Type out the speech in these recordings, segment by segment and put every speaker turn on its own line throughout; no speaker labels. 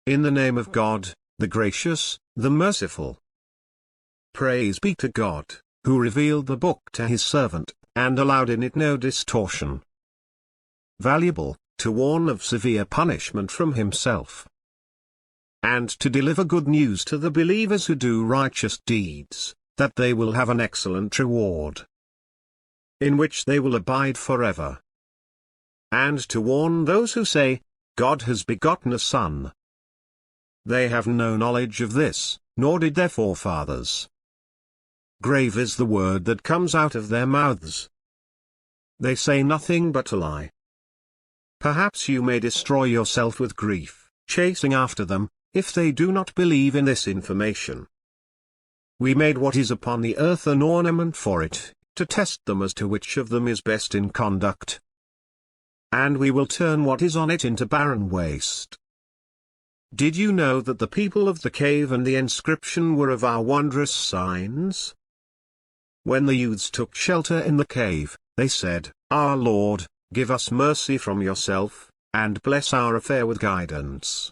In the name of God, the gracious, the merciful. Praise be to God, who revealed the book to his servant, and allowed in it no distortion. Valuable, to warn of severe punishment from himself, and to deliver good news to the believers who do righteous deeds, that they will have an excellent reward, in which they will abide forever. And to warn those who say, God has begotten a son. They have no knowledge of this, nor did their forefathers. Grave is the word that comes out of their mouths. They say nothing but a lie. Perhaps you may destroy yourself with grief, chasing after them, if they do not believe in this information. We made what is upon the earth an ornament for it, to test them as to which of them is best in conduct. And we will turn what is on it into barren waste. Did you know that the people of the cave and the inscription were of our wondrous signs? When the youths took shelter in the cave, they said, Our Lord, give us mercy from yourself, and bless our affair with guidance.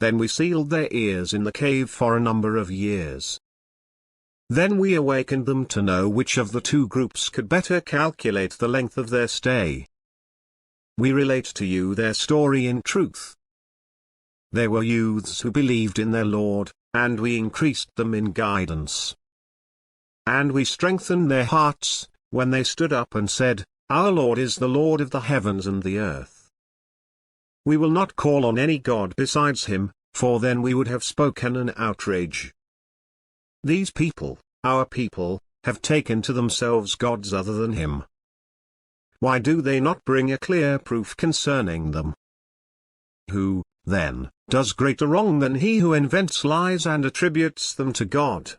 Then we sealed their ears in the cave for a number of years. Then we awakened them to know which of the two groups could better calculate the length of their stay. We relate to you their story in truth. They were youths who believed in their Lord, and we increased them in guidance. And we strengthened their hearts, when they stood up and said, Our Lord is the Lord of the heavens and the earth. We will not call on any god besides him, for then we would have spoken an outrage. These people, our people, have taken to themselves gods other than him. Why do they not bring a clear proof concerning them? Who, then, does greater wrong than he who invents lies and attributes them to God?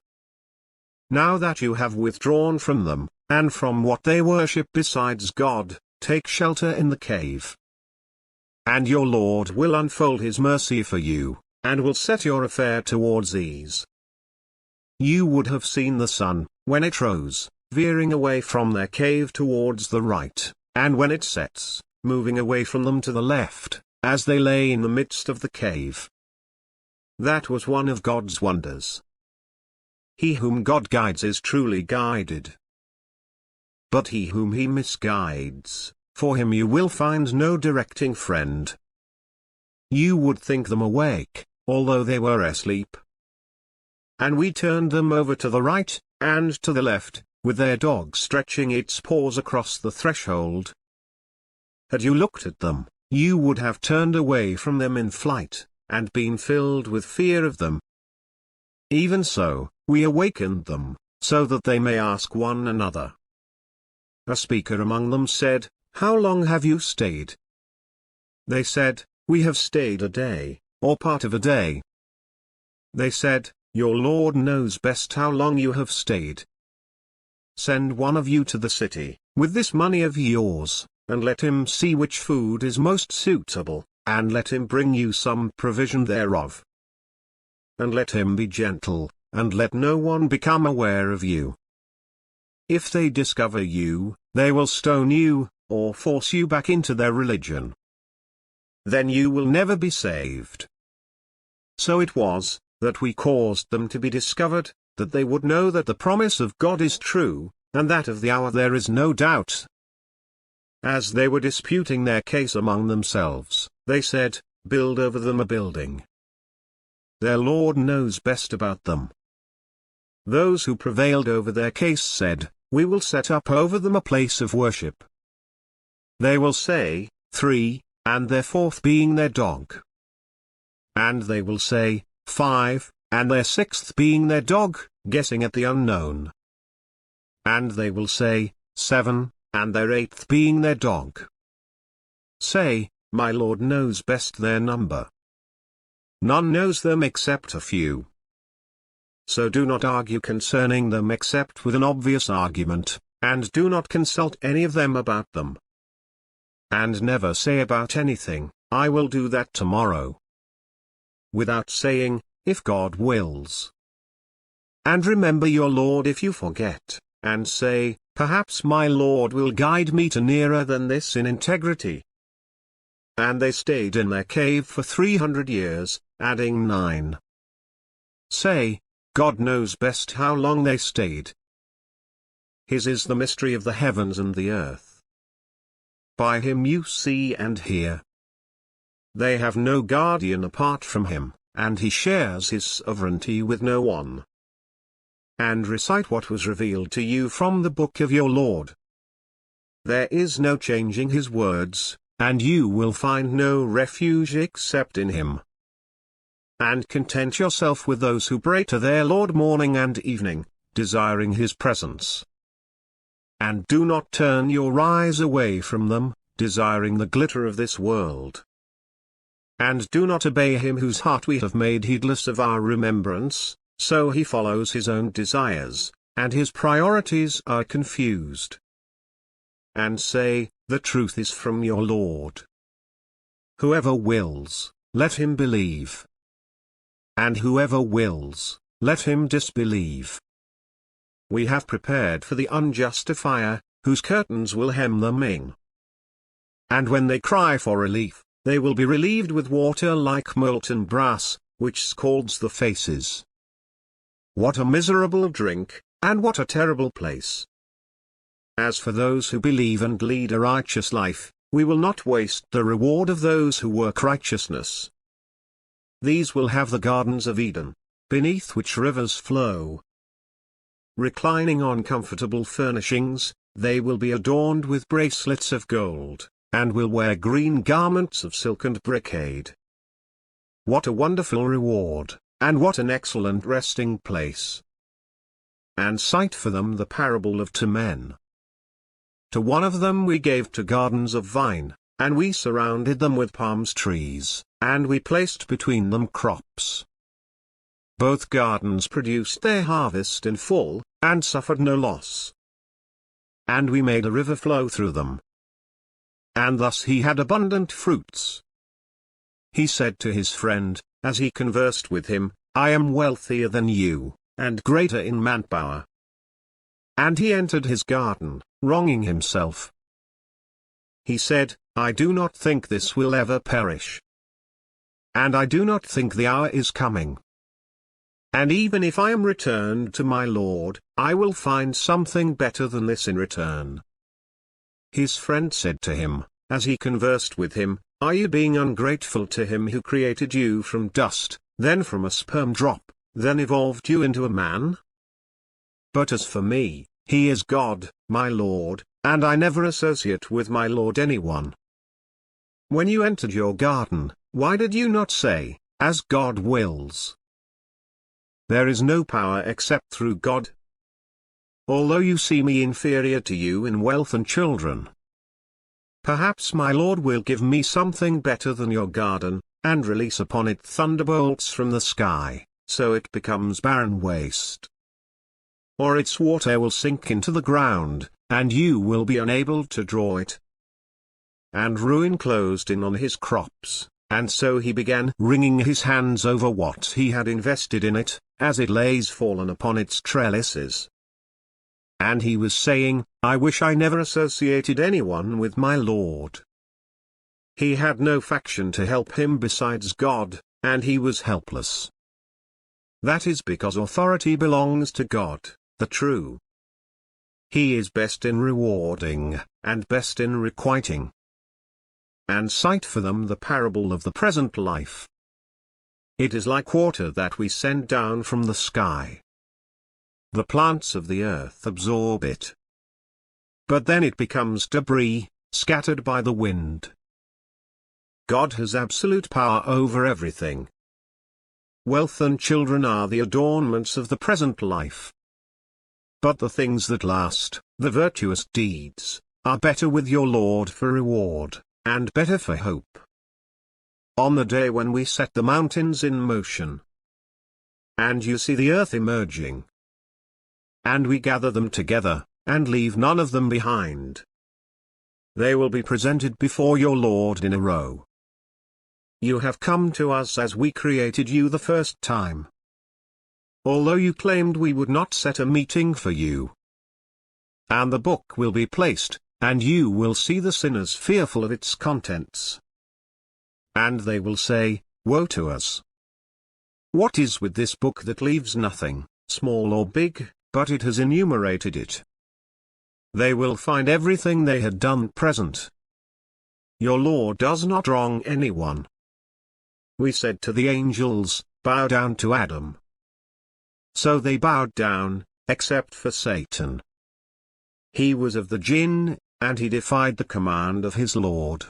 Now that you have withdrawn from them, and from what they worship besides God, take shelter in the cave. And your Lord will unfold his mercy for you, and will set your affair towards ease. You would have seen the sun, when it rose, veering away from their cave towards the right, and when it sets, moving away from them to the left, as they lay in the midst of the cave. That was one of God's wonders. He whom God guides is truly guided. But he whom he misguides, for him you will find no directing friend. You would think them awake, although they were asleep. And we turned them over to the right, and to the left, with their dog stretching its paws across the threshold. Had you looked at them, you would have turned away from them in flight, and been filled with fear of them. Even so, we awakened them, so that they may ask one another. A speaker among them said, How long have you stayed? They said, We have stayed a day, or part of a day. They said, Your Lord knows best how long you have stayed. Send one of you to the city, with this money of yours, and let him see which food is most suitable, and let him bring you some provision thereof. And let him be gentle, and let no one become aware of you. If they discover you, they will stone you, or force you back into their religion. Then you will never be saved. So it was, that we caused them to be discovered, that they would know that the promise of God is true, and that of the hour there is no doubt. As they were disputing their case among themselves, they said, Build over them a building. Their Lord knows best about them. Those who prevailed over their case said, We will set up over them a place of worship. They will say, 3, and their fourth being their dog. And they will say, 5, and their sixth being their dog, guessing at the unknown. And they will say, 7, and their eighth being their dog. Say, My Lord knows best their number. None knows them except a few. So do not argue concerning them except with an obvious argument, and do not consult any of them about them. And never say about anything, I will do that tomorrow, without saying, if God wills. And remember your Lord if you forget, and say, perhaps my Lord will guide me to nearer than this in integrity. and they stayed in their cave for 300 years, adding 9. Say, God knows best how long they stayed. His is the mystery of the heavens and the earth. By him you see and hear. They have no guardian apart from him, and he shares his sovereignty with no one. And recite what was revealed to you from the book of your Lord. There is no changing his words, and you will find no refuge except in him. And content yourself with those who pray to their Lord morning and evening, desiring his presence. And do not turn your eyes away from them, desiring the glitter of this world. And do not obey him whose heart we have made heedless of our remembrance, so he follows his own desires, and his priorities are confused. And say, the truth is from your Lord. Whoever wills, let him believe. And whoever wills, let him disbelieve. We have prepared for the unjust a fire, whose curtains will hem them in. And when they cry for relief, they will be relieved with water like molten brass, which scalds the faces. What a miserable drink, and what a terrible place! As for those who believe and lead a righteous life, we will not waste the reward of those who work righteousness. These will have the gardens of Eden, beneath which rivers flow. Reclining on comfortable furnishings, they will be adorned with bracelets of gold, and will wear green garments of silk and brocade. What a wonderful reward, and what an excellent resting place! And cite for them the parable of 2 men. To one of them we gave 2 gardens of vine, and we surrounded them with palm trees, and we placed between them crops. Both gardens produced their harvest in full, and suffered no loss. And we made a river flow through them. And thus he had abundant fruits. He said to his friend, as he conversed with him, I am wealthier than you, and greater in manpower. And he entered his garden, wronging himself. He said, I do not think this will ever perish. And I do not think the hour is coming. And even if I am returned to my Lord, I will find something better than this in return. His friend said to him, as he conversed with him, Are you being ungrateful to him who created you from dust, then from a sperm drop, then evolved you into a man? But as for me, he is God, my Lord, and I never associate with my Lord anyone. When you entered your garden, why did you not say, as God wills? There is no power except through God. Although you see me inferior to you in wealth and children, perhaps my Lord will give me something better than your garden, and release upon it thunderbolts from the sky, so it becomes barren waste. Or its water will sink into the ground, and you will be unable to draw it. And ruin closed in on his crops, and so he began wringing his hands over what he had invested in it, as it lays fallen upon its trellises. And he was saying, I wish I never associated anyone with my Lord. He had no faction to help him besides God, and he was helpless. That is because authority belongs to God, the true. He is best in rewarding, and best in requiting. And cite for them the parable of the present life. It is like water that we send down from the sky. The plants of the earth absorb it. But then it becomes debris, scattered by the wind. God has absolute power over everything. Wealth and children are the adornments of the present life. But the things that last, the virtuous deeds, are better with your Lord for reward, and better for hope. On the day when we set the mountains in motion, and you see the earth emerging, and we gather them together, and leave none of them behind, they will be presented before your Lord in a row. You have come to us as we created you the first time. Although you claimed we would not set a meeting for you. And the book will be placed, and you will see the sinners fearful of its contents. and they will say, "Woe to us! What is with this book that leaves nothing, small or big, but it has enumerated it?" They will find everything they had done present. Your Lord does not wrong anyone. We said to the angels, "Bow down to Adam." So they bowed down, except for Satan. He was of the jinn, and he defied the command of his Lord.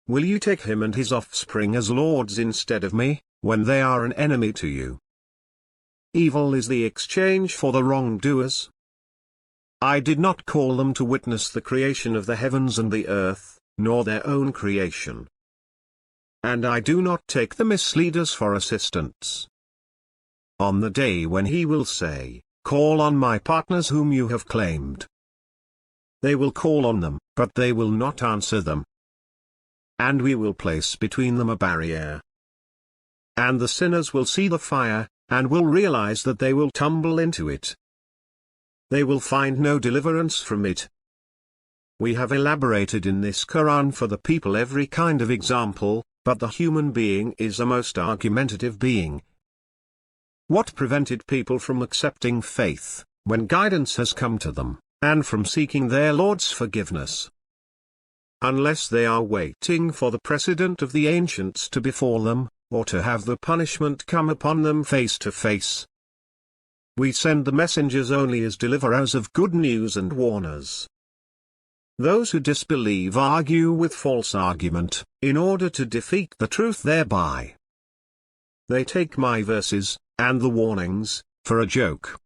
Will you take him and his offspring as lords instead of me, when they are an enemy to you? Evil is the exchange for the wrongdoers. I did not call them to witness the creation of the heavens and the earth, nor their own creation. And I do not take the misleaders for assistants. On the day when he will say, "Call on my partners whom you have claimed." They will call on them, but they will not answer them. And we will place between them a barrier. And the sinners will see the fire, and will realize that they will tumble into it. They will find no deliverance from it. We have elaborated in this Quran for the people every kind of example, but the human being is a most argumentative being. What prevented people from accepting faith, when guidance has come to them, and from seeking their Lord's forgiveness? Unless they are waiting for the precedent of the ancients to befall them, or to have the punishment come upon them face to face. We send the messengers only as deliverers of good news and warners. Those who disbelieve argue with false argument, in order to defeat the truth thereby. They take my verses, and the warnings, for a joke.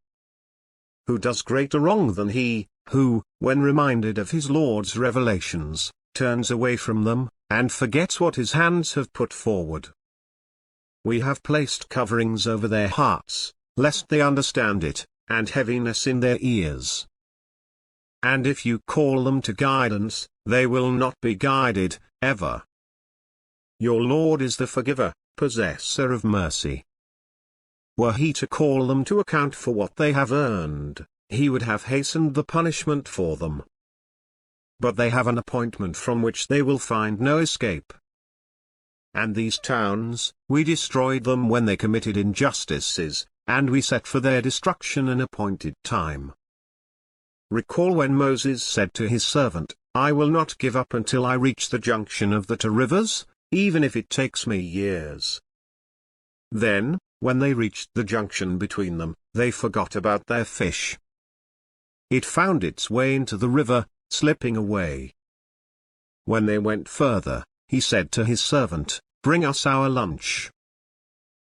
Who does greater wrong than he, who, when reminded of his Lord's revelations, turns away from them, and forgets what his hands have put forward? We have placed coverings over their hearts, lest they understand it, and heaviness in their ears. And if you call them to guidance, they will not be guided, ever. Your Lord is the forgiver, possessor of mercy. Were he to call them to account for what they have earned, he would have hastened the punishment for them. But they have an appointment from which they will find no escape. And these towns, we destroyed them when they committed injustices, and we set for their destruction an appointed time. Recall when Moses said to his servant, "I will not give up until I reach the junction of the two rivers, even if it takes me years." Then, when they reached the junction between them, they forgot about their fish. It found its way into the river, slipping away. When they went further, he said to his servant, "Bring us our lunch."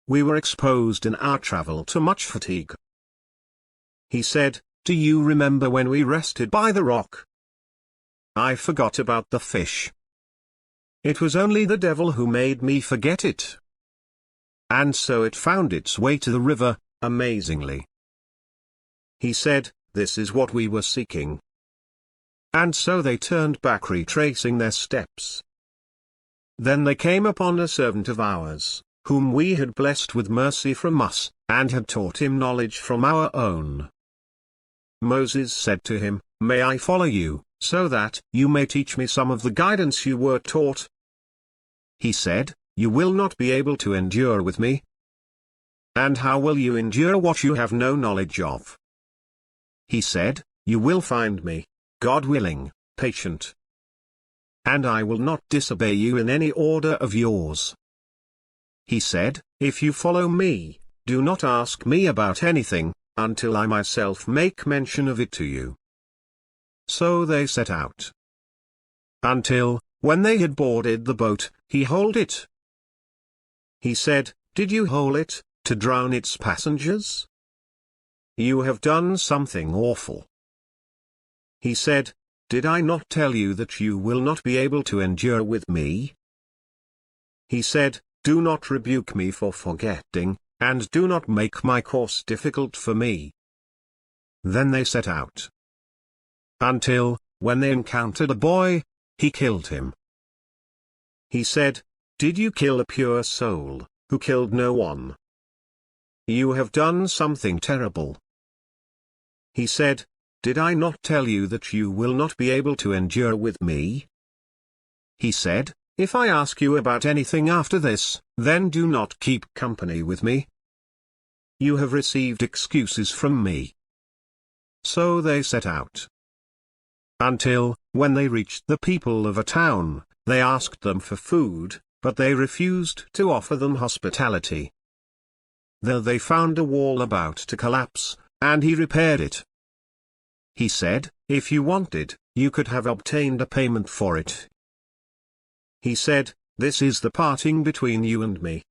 We were exposed in our travel to much fatigue. He said, "Do you remember when we rested by the rock?" I forgot about the fish. It was only the devil who made me forget it. And so it found its way to the river, amazingly. He said, "This is what we were seeking." And so they turned back, retracing their steps. Then they came upon a servant of ours, whom we had blessed with mercy from us, and had taught him knowledge from our own. Moses said to him, "May I follow you, so that you may teach me some of the guidance you were taught?" He said, "You will not be able to endure with me. And how will you endure what you have no knowledge of?" He said, "You will find me, God willing, patient. And I will not disobey you in any order of yours." He said, "If you follow me, do not ask me about anything, until I myself make mention of it to you." So they set out. Until, when they had boarded the boat, he hauled it. He said, "Did you haul it, to drown its passengers? You have done something awful." He said, "Did I not tell you that you will not be able to endure with me?" He said, "Do not rebuke me for forgetting, and do not make my course difficult for me." Then they set out. Until, when they encountered a boy, he killed him. He said, "Did you kill a pure soul, who killed no one? You have done something terrible." He said, "Did I not tell you that you will not be able to endure with me?" He said, If I ask you about anything after this, then do not keep company with me. You have received excuses from me." So they set out. Until, when they reached the people of a town, they asked them for food, but they refused to offer them hospitality. There they found a wall about to collapse, and he repaired it. He said, "If you wanted, you could have obtained a payment for it." He said, "This is the parting between you and me.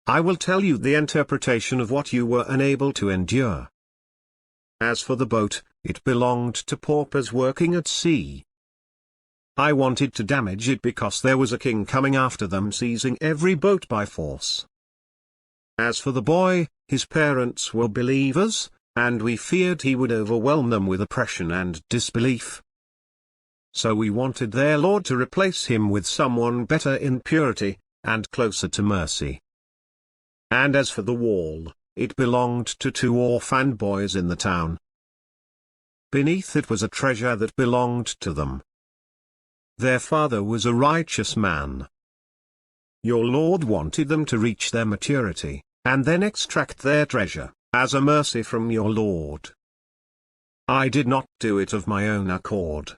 I will tell you the interpretation of what you were unable to endure. As for the boat, it belonged to paupers working at sea. I wanted to damage it because there was a king coming after them, seizing every boat by force. As for the boy, his parents were believers, and we feared he would overwhelm them with oppression and disbelief. So we wanted their Lord to replace him with someone better in purity, and closer to mercy. And as for the wall, it belonged to 2 orphaned boys in the town. Beneath it was a treasure that belonged to them. Their father was a righteous man. Your Lord wanted them to reach their maturity, and then extract their treasure, as a mercy from your Lord. I did not do it of my own accord.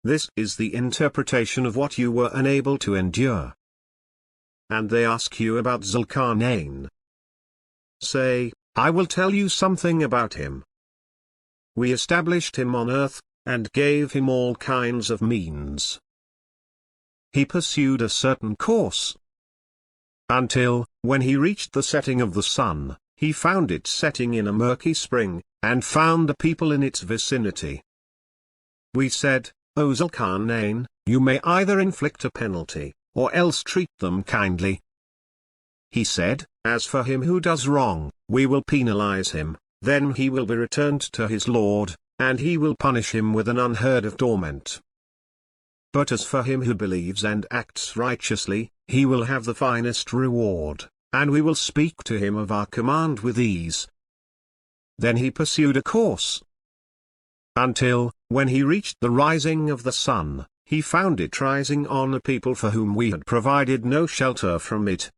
This is the interpretation of what you were unable to endure. And they ask you about Zulkarnain. Say, I will tell you something about him. We established him on earth, and gave him all kinds of means. He pursued a certain course. Until, when he reached the setting of the sun, he found it setting in a murky spring, and found a people in its vicinity. We said, O Zulkarnain, you may either inflict a penalty, or else treat them kindly. He said, As for him who does wrong, we will penalize him, then he will be returned to his Lord, and he will punish him with an unheard-of torment. But as for him who believes and acts righteously, he will have the finest reward, and we will speak to him of our command with ease. Then he pursued a course. Until, when he reached the rising of the sun, he found it rising on a people for whom we had provided no shelter from it.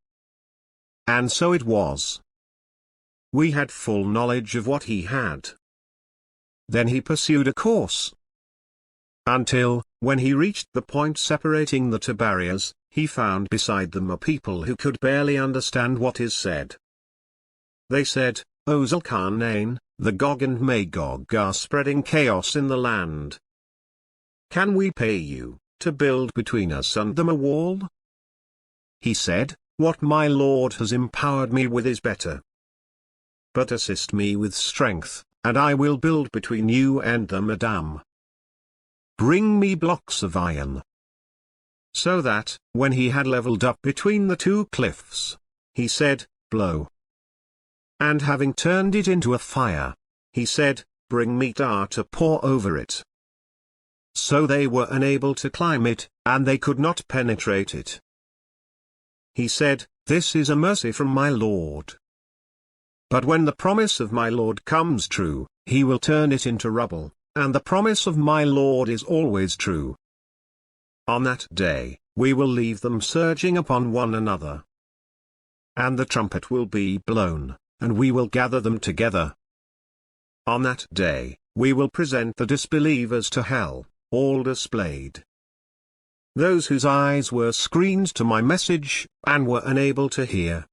And so it was. We had full knowledge of what he had. Then he pursued a course. Until, when he reached the point separating the 2 barriers, he found beside them a people who could barely understand what is said. They said, O Zulkarnain, the Gog and Magog are spreading chaos in the land. Can we pay you, to build between us and them a wall? He said, What my Lord has empowered me with is better. But assist me with strength, and I will build between you and them a dam. Bring me blocks of iron. So that, when he had leveled up between the 2 cliffs, he said, Blow. And having turned it into a fire, he said, Bring me tar to pour over it. So they were unable to climb it, and they could not penetrate it. He said, This is a mercy from my Lord. But when the promise of my Lord comes true, he will turn it into rubble, and the promise of my Lord is always true. On that day, we will leave them surging upon one another. And the trumpet will be blown, and we will gather them together. On that day, we will present the disbelievers to hell, all displayed. Those whose eyes were screened to my message, and were unable to hear.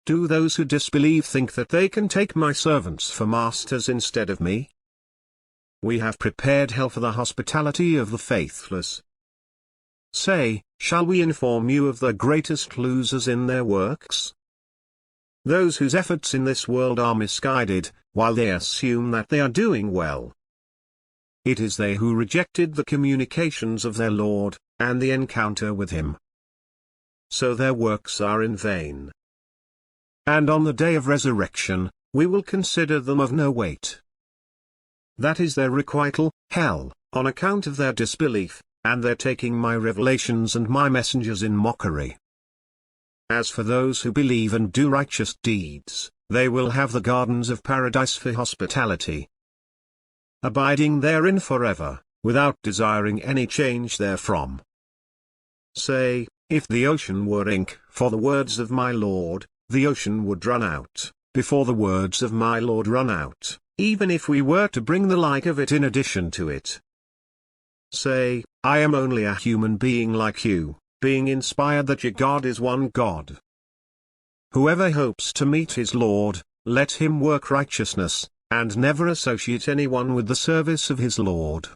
Do those who disbelieve think that they can take my servants for masters instead of me? We have prepared hell for the hospitality of the faithless. Say, shall we inform you of the greatest losers in their works? Those whose efforts in this world are misguided, while they assume that they are doing well. It is they who rejected the communications of their Lord, and the encounter with him. So their works are in vain. And on the day of resurrection, we will consider them of no weight. That is their requital, hell, on account of their disbelief, and their taking my revelations and my messengers in mockery. As for those who believe and do righteous deeds, they will have the gardens of paradise for hospitality, abiding therein forever, without desiring any change therefrom. Say, if the ocean were ink for the words of my Lord, the ocean would run out, before the words of my Lord run out, even if we were to bring the like of it in addition to it. Say, I am only a human being like you, being inspired that your God is one God. Whoever hopes to meet his Lord, let him work righteousness, and never associate anyone with the service of his Lord.